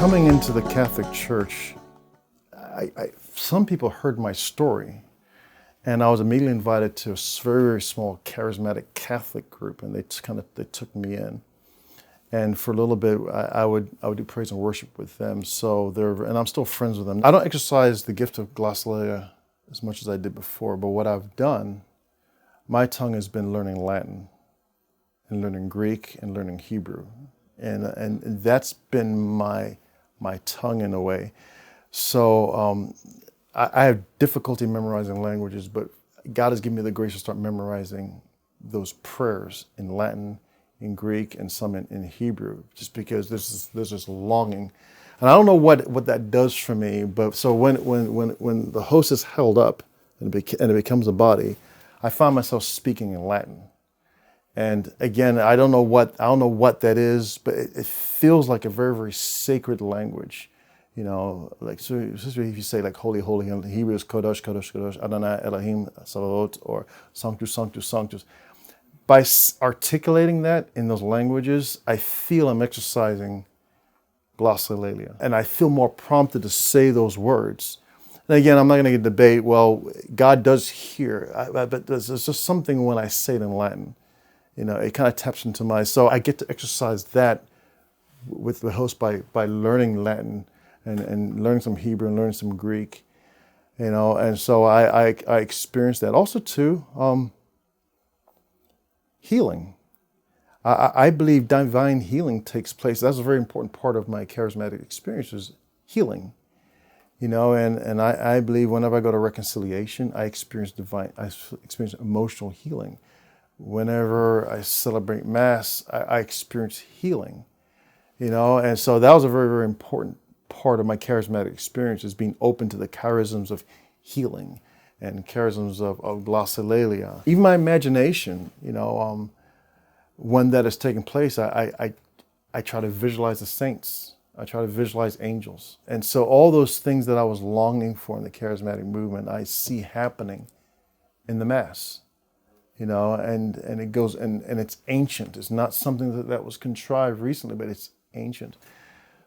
Coming into the Catholic Church, some people heard my story, and I was immediately invited to a very, very small charismatic Catholic group, and they took me in. And for a little bit, I would do praise and worship with them. And I'm still friends with them. I don't exercise the gift of glossolalia as much as I did before, but what I've done, my tongue has been learning Latin, and learning Greek, and learning Hebrew, and that's been my tongue in a way. So I have difficulty memorizing languages, but God has given me the grace to start memorizing those prayers in Latin, in Greek, and some in Hebrew, just because there's this longing. And I don't know what that does for me, but so when the host is held up and it becomes a body, I find myself speaking in Latin. And again, I don't know what that is, but it feels like a very, very sacred language. You know, like so if you say like holy, holy, in Hebrew is Kodesh, Kodesh, Kodesh, Adonai Elohim Sabaoth, or Sanctus, Sanctus, Sanctus. By articulating that in those languages, I feel I'm exercising glossolalia, and I feel more prompted to say those words. And again, I'm not going to debate, well, God does hear, but there's just something when I say it in Latin. You know, it kind of taps into so I get to exercise that with the host by learning Latin and learning some Hebrew and learning some Greek, you know, and so I experienced that. Also too, healing. I believe divine healing takes place. That's a very important part of my charismatic experience is healing. You know, and I believe whenever I go to reconciliation, I experience emotional healing. Whenever I celebrate Mass, I experience healing. You know, and so that was a very, very important part of my charismatic experience is being open to the charisms of healing and charisms of glossolalia. Even my imagination, you know, when that is taking place, I try to visualize the saints. I try to visualize angels. And so all those things that I was longing for in the charismatic movement, I see happening in the Mass. You know, and it goes, and it's ancient. It's not something that was contrived recently, but it's ancient.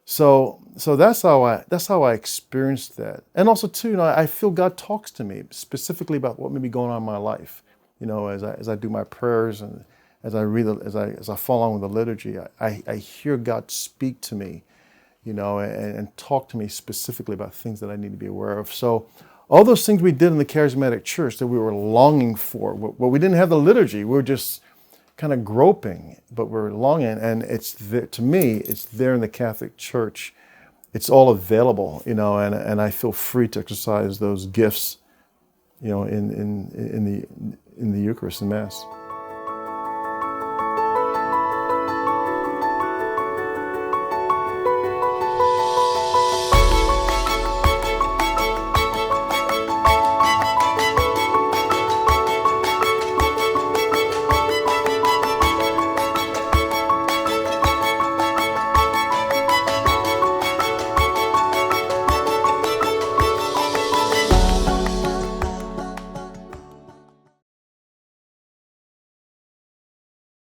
So that's how I experienced that. And also too, you know, I feel God talks to me specifically about what may be going on in my life. You know, as I do my prayers and as I read, as I follow along with the liturgy, I hear God speak to me, you know, and talk to me specifically about things that I need to be aware of. So all those things we did in the charismatic church that we were longing for, well, we didn't have the liturgy. We were just kind of groping, but we're longing, and it's there, to me, it's there in the Catholic Church. It's all available, you know, and I feel free to exercise those gifts, you know, in the Eucharist and Mass.